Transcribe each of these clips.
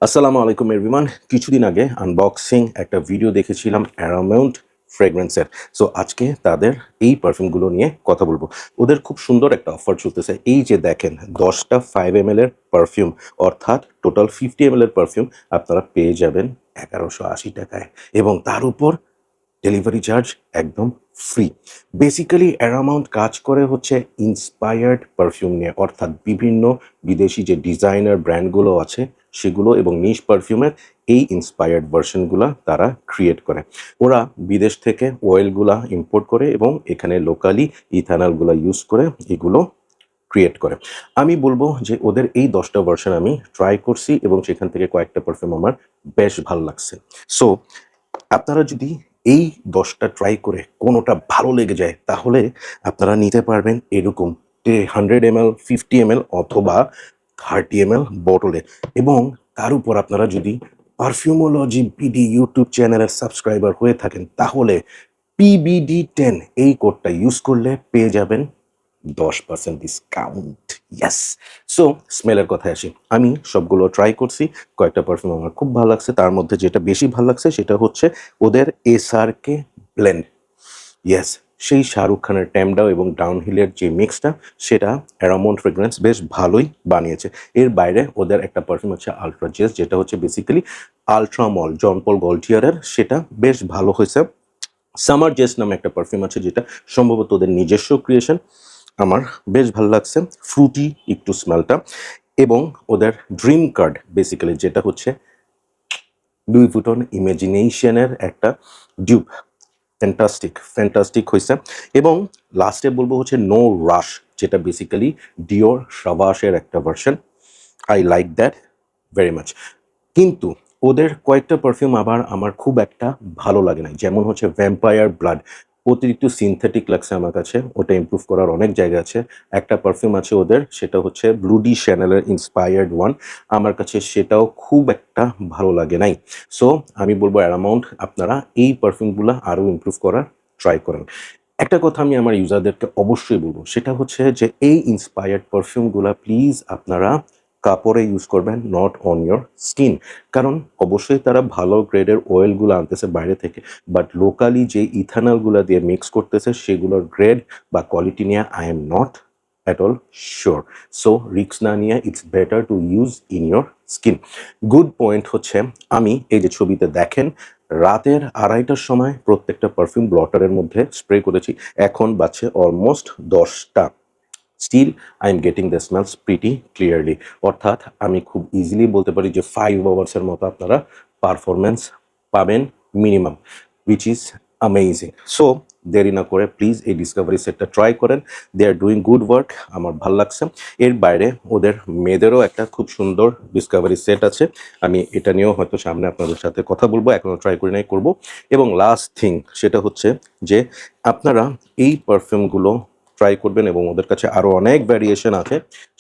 আসসালামু আলাইকুম এভরিওয়ান। কিছুদিন আগে আনবক্সিং একটা ভিডিও দেখেছিলাম অ্যারামাউন্ট ফ্রেগরেন্সের। সো আজকে তাদের এই পারফিউমগুলো নিয়ে কথা বলবো। ওদের খুব সুন্দর একটা অফার চলতেছে। এই যে দেখেন ১০টা 5 ml এর পারফিউম, অর্থাৎ টোটাল 50 ml এর পারফিউম আপনারা পেয়ে যাবেন ৳১১৮০ এবং তার উপর ডেলিভারি চার্জ একদম ফ্রি। বেসিক্যালি অ্যারামাউন্ট কাজ করে হচ্ছে ইন্সপায়ার্ড পারফিউম নিয়ে, অর্থাৎ বিভিন্ন বিদেশি যে ডিজাইনার ব্র্যান্ডগুলো আছে সেগুলো এবং নিশ পারফিউমের এই ইন্সপায়ার্ড ভার্সনগুলা তারা ক্রিয়েট করে। ওরা বিদেশ থেকে অয়েলগুলা ইম্পোর্ট করে এবং এখানে লোকালি ইথানলগুলা ইউজ করে এগুলো ক্রিয়েট করে। আমি বলবো যে ওদের এই ১০টা ভার্সন আমি ট্রাই করছি এবং সেখান থেকে কয়েকটা পারফিউম আমার বেশ ভাল লাগছে। সো আপনারা যদি এই ১০টা ট্রাই করে কোনোটা ভালো লেগে যায়, তাহলে আপনারা নিতে পারবেন এরকম 100 ml, 50 ml অথবা 30 ml বোতলে। এবং তার উপর আপনারা যদি পারফিউমোলজি বিডি ইউটিউব চ্যানেলের সাবস্ক্রাইবার হয়ে থাকেন, তাহলে PBD10 এই কোডটা ইউজ করলে পেয়ে যাবেন 10% ডিসকাউন্ট। ইয়েস! সো স্মেলের কথায় আসি। আমি সবগুলো ট্রাই করছি। কয়েকটা পারফিউম আমার খুব ভাল লাগছে। তার মধ্যে যেটা বেশি ভাল লাগছে সেটা হচ্ছে ওদের SRK ব্লেন্ড। ইয়েস! সেই শাহরুখ খানের 'টেমডাও' এবং 'ডাউনহিল' এর যে মিক্সটা, সেটা অ্যারামন্ড ফ্রেগ্রেন্স বেশ ভালোই বানিয়েছে। এর বাইরে ওদের একটা পারফিউম হচ্ছে 'আল্ট্রা জেস', যেটা হচ্ছে বেসিক্যালি আল্ট্রা মল, জন পল গল্টিয়ারের, সেটা বেশ ভালো হইছে। 'সামার জেস' নামে একটা পারফিউম আছে যেটা সম্ভবত ওদের নিজস্ব ক্রিয়েশন। আমার বেশ ভাল লাগছে। ফ্রুটি একটু স্মেলটা, এবং ওদের ড্রিম কার্ড বেসিক্যালি যেটা হচ্ছে লুই ভুটন ইমাজিনেশনের একটা ডিউপ। ফ্যান্টাস্টিক হইছে। এবং লাস্টে বলবো হচ্ছে 'নো রাশ', যেটা বেসিক্যালি ডিওর সাভাসের একটা version. I like that very much. কিন্তু ওদের কয়েকটা পারফিউম আবার আমার খুব একটা ভালো লাগে নাই। যেমন হচ্ছে 'ভ্যাম্পায়ার ব্লাড'। অতিরিক্ত সিনথেটিক লাগছে আমার কাছে। ওটা ইমপ্রুভ করার অনেক জায়গা আছে। একটা পারফিউম আছে ওদের, সেটা হচ্ছে 'ব্লুডি শ্যানেলের' ইন্সপায়ার্ড ওয়ান। আমার কাছে সেটাও খুব একটা ভালো লাগে নাই। সো আমি বলব অ্যারামাউন্ট আপনারা এই পারফিউমগুলা আরও ইমপ্রুভ করার ট্রাই করেন। একটা কথা আমি আমার ইউজারদেরকে অবশ্যই বলব, সেটা হচ্ছে যে এই ইন্সপায়ার্ড পারফিউমগুলা প্লিজ আপনারা কাপড়ে ইউজ করবেন, নট অন ইওর স্কিন। কারণ অবশ্যই তারা ভালো গ্রেডের অয়েলগুলো আনতেছে বাইরে থেকে, বাট লোকালি যে ইথানলগুলা দিয়ে মিক্স করতেছে সেগুলোর গ্রেড বা কোয়ালিটি নিয়ে I am not at all sure. So risk না নিয়ে it's better to use in your skin. Good point হচ্ছে, আমি এই যে ছবিতে দেখেন রাতের ২:৩০টার সময় প্রত্যেকটা পারফিউম ব্লটারের মধ্যে স্প্রে করেছি। এখন বাজছে অলমোস্ট ১০টা। Still I am getting the smells pretty clearly. অর্থাৎ আমি খুব ইজিলি বলতে পারি যে 5 আওয়ার্সের মতো আপনারা পারফরম্যান্স পাবেন minimum, which is amazing. So দেরি না করে প্লিজ এই ডিসকভারি সেটটা ট্রাই করেন। দে আর ডুইং গুড ওয়ার্ক, আমার ভাল লাগছে। এর বাইরে ওদের মেয়েদেরও একটা খুব সুন্দর ডিসকভারি সেট আছে। আমি এটা নিয়েও হয়তো সামনে আপনাদের সাথে কথা বলবো, এখনও ট্রাই করি নাই, করবো। এবং লাস্ট থিং সেটা হচ্ছে যে আপনারা এই পারফিউমগুলো ট্রাই করবেন এবং ওদের কাছে আরও অনেক ভ্যারিয়েশন আছে,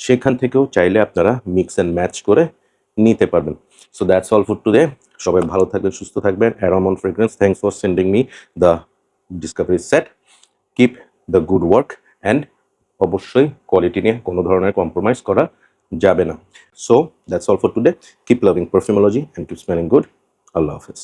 সেখান থেকেও চাইলে আপনারা মিক্স অ্যান্ড ম্যাচ করে নিতে পারবেন। So that's all for today. সবাই ভালো থাকবেন, সুস্থ থাকবেন। Aramon fragrance, thanks for sending me the discovery set. Keep the good work, and অবশ্যই কোয়ালিটি নিয়ে কোনো ধরনের কম্প্রোমাইজ করা যাবে না। So that's all for today. Keep loving perfumology and keep smelling good. আল্লাহ হাফেজ।